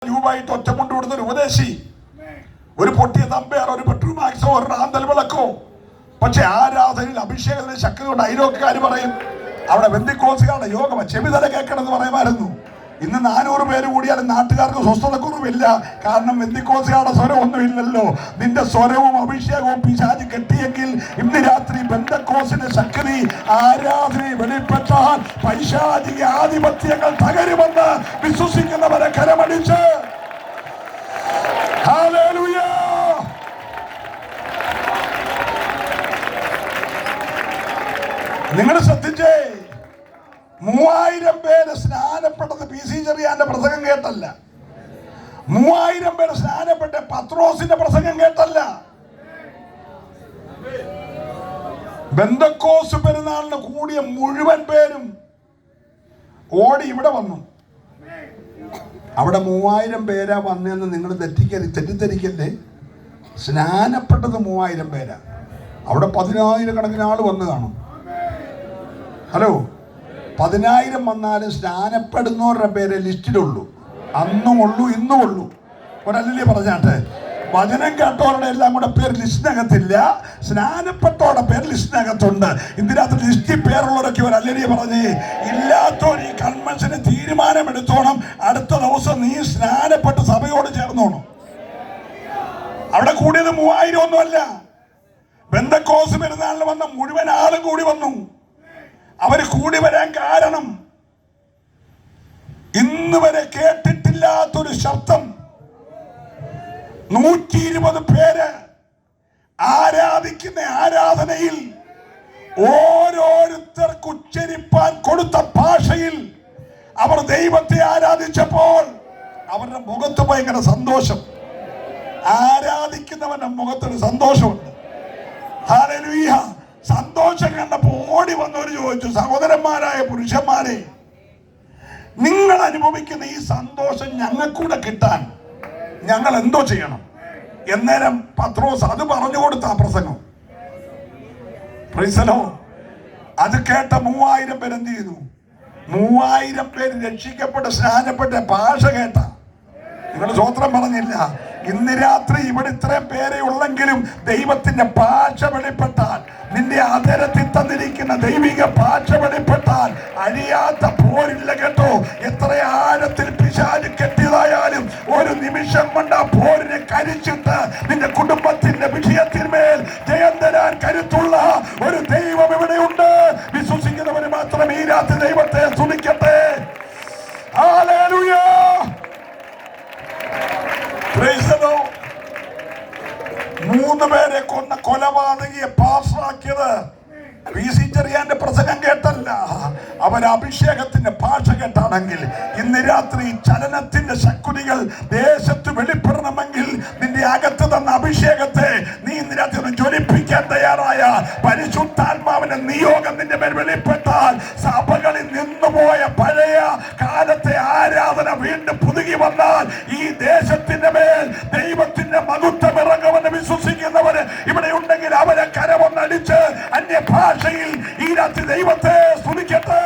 രൂപയായിട്ട് ഒറ്റമുണ്ട് കൊടുത്ത ഒരു ഉപദേശി, ഒരു പൊട്ടിയ തമ്പയാർ, ഒരു പെട്രോൾ മാക്സോ, ഒരു റാന്തൽ വിളക്കോ. പക്ഷെ ആരാധനയിൽ അഭിഷേകത്തിന് ശക്തി കൊണ്ട് അയലോക്കാർ പറയും അവിടെ ബന്ധുക്കോസുകാരുടെ യോഗം ചെവിതല കേൾക്കണമെന്ന് പറയുമായിരുന്നു. ഇന്ന് 400 പേര് കൂടിയാലും നാട്ടുകാർക്ക് സ്വസ്ഥതക്കുറവില്ല. കാരണം ബന്ധുക്കോസുകാരുടെ സ്വരം ഒന്നുമില്ലല്ലോ. നിന്റെ സ്വരവും അഭിഷേകവും പിശാച് കെട്ടിയെങ്കിൽ ഇന്ന് രാത്രി ബന്ധക്കോസിന്റെ ശക്തി ആരാധനയെ വെളിപ്പെട്ടാൽ പൈശാചിക ആധിപത്യങ്ങൾ തകരുമെന്ന് വിശ്വസിക്കുന്നവരെ കരമടിച്ച് ഹല്ലേലൂയ. നിങ്ങൾ ശ്രദ്ധിച്ചേ, 3000 പേര് സ്നാനപ്പെട്ടത് പി.സി. ചെറിയാന്റെ പ്രസംഗം കേട്ടല്ല. 3000 പേര് സ്നാനപ്പെട്ട പത്രോസിന്റെ പ്രസംഗം കേട്ടല്ല. ബെന്തക്കോസ് പെരുന്നാളിന് കൂടിയ മുഴുവൻ പേരും ഓടി ഇവിടെ വന്നു. അവിടെ 3000 പേരാ വന്നെന്ന് നിങ്ങൾ തെറ്റിദ്ധരിക്കല്ലേ. സ്നാനപ്പെട്ടത് 3000 പേരാ. അവിടെ 10,000 കണക്കിന് ആള് വന്ന് കാണും. ഹലോ, 10,000 വന്നാലും സ്നാനപ്പെടുന്നവരുടെ പേരെ ലിസ്റ്റിലുള്ളൂ. അന്നും ഉള്ളൂ, ഇന്നും ഉള്ളൂ. ഒരല്ലേ പറഞ്ഞാട്ടെ, വചനം കേട്ടവരുടെ എല്ലാം കൂടെ പേര് ലിസ്റ്റിനകത്തില്ല, സ്നാനപ്പെട്ടവരുടെ പേര് ലിസ്റ്റിനകത്തുണ്ട്. ഇതിനകത്ത് ലിസ്റ്റിൽ പേരുള്ളവരൊക്കെ ഒരല്ലേ പറഞ്ഞേ. ഇല്ലാത്തവർ ഈ കൺവെൻഷന് തീരുമാനമെടുത്തോണം, അടുത്ത ദിവസം നീ സ്നാനപ്പെട്ട് സഭയോട് ചേർന്നോണം. അവിടെ കൂടിയത് 3000 ഒന്നുമല്ല. ബെന്തക്കോസ് പെരുന്നാളിന് വന്ന മുഴുവൻ ആളും കൂടി വന്നു. അവർ കൂടി വരാൻ കാരണം ഇന്ന് വരെ കേട്ടിട്ടില്ലാത്തൊരു ശബ്ദം. 120 പേര് ആരാധിക്കുന്ന ആരാധനയിൽ ഓരോരുത്തർക്ക് ഉച്ചരിപ്പാൻ കൊടുത്ത ഭാഷയിൽ അവർ ദൈവത്തെ ആരാധിച്ചപ്പോൾ അവരുടെ മുഖത്ത് ഭയങ്കര സന്തോഷം. ആരാധിക്കുന്നവന്റെ മുഖത്തൊരു സന്തോഷമുണ്ട്. ഹല്ലേലൂയ. സന്തോഷം കണ്ടപ്പോൾ ഓടി വന്നവർ ചോദിച്ചു, സഹോദരന്മാരായ പുരുഷന്മാരെ, നിങ്ങൾ അനുഭവിക്കുന്ന ഈ സന്തോഷം ഞങ്ങൾക്കൂടെ കിട്ടാൻ ഞങ്ങൾ എന്തോ ചെയ്യണം? എന്നേരം പത്രോസ് അത് പറഞ്ഞു കൊടുത്ത ആ പ്രസംഗം. Praise the Lord. അത് കേട്ട 3000 പേര് എന്ത് ചെയ്തു? 3000 പേര് രക്ഷിക്കപ്പെട്ട് സ്നാനപ്പെട്ട ഭാഷ കേട്ട. നിങ്ങൾ സ്വോത്രം പറഞ്ഞില്ല. ഇന്ന് രാത്രി ഇവിടെ ഇത്രയും പേരെ ഉള്ളെങ്കിലും ദൈവത്തിന്റെ ഭാഷ വെളിപ്പെട്ടാൽ, നിന്റെ അതരത്തിൽ തന്നിരിക്കുന്ന ദൈവിക ഭാഷ വെളിപ്പെട്ടാൽ അഴിയാത്ത പോരില്ല കേട്ടോ. എത്ര ആഴത്തിൽ പിശാച് കെട്ടിയതായാലും ഒരു നിമിഷം കൊണ്ട് ആ പോരിനെ കരിച്ചിട്ട് നിന്റെ കുടുംബത്തിന്റെ വിഷയത്തിന്മേൽ ജയം തരാൻ കരുത്തുള്ള ഒരു ദൈവം ഇവിടെയുണ്ട്. വിശ്വസിക്കുന്നവര് മാത്രം ഈ രാത്രി ദൈവത്തെ സ്തുതിക്കട്ടെ. ഹല്ലേലൂയ. Praise the Lord. 3 പേരെ കൊന്ന കൊലപാതകിയെ പാസ്സാക്കിയത് പി.സി. ചെറിയാന്റെ പ്രസംഗം കേട്ടല്ല, അവൻ അഭിഷേകത്തിന്റെ ഭാഷ കേട്ടാണെങ്കിൽ ഇന്ന് രാത്രി ചലനത്തിന്റെ ശക്തികൾ ദേശത്ത് വെളിപ്പെടണമെങ്കിൽ നിന്റെ അകത്ത് തന്ന അഭിഷേകത്തെ നീ ഇന്ന് രാത്രി ഒന്ന് ജ്വലിപ്പിക്കാൻ തയ്യാറായ പരിശുദ്ധാത്മാവിന്റെ നിയോഗം നിന്റെ മേൽ വെളിപ്പെട്ടാൽ സഭകളിൽ നിന്നുപോയ പഴയ കാലത്തെ ആരാധന വീണ്ടും പുതുകി വന്നാൽ ഈ ദേശത്തിന്റെ മേൽ ദൈവത്തിന്റെ മഹത്വം ഇറങ്ങുമെന്ന് വിശ്വസിക്കുന്നവര് ഇവിടെ ഉണ്ടെങ്കിൽ അവരെ കരമൊന്നടിച്ച് അന്യഭാഷയിൽ ഈ രാത്രി ദൈവത്തെ സ്തുതിക്കട്ടെ.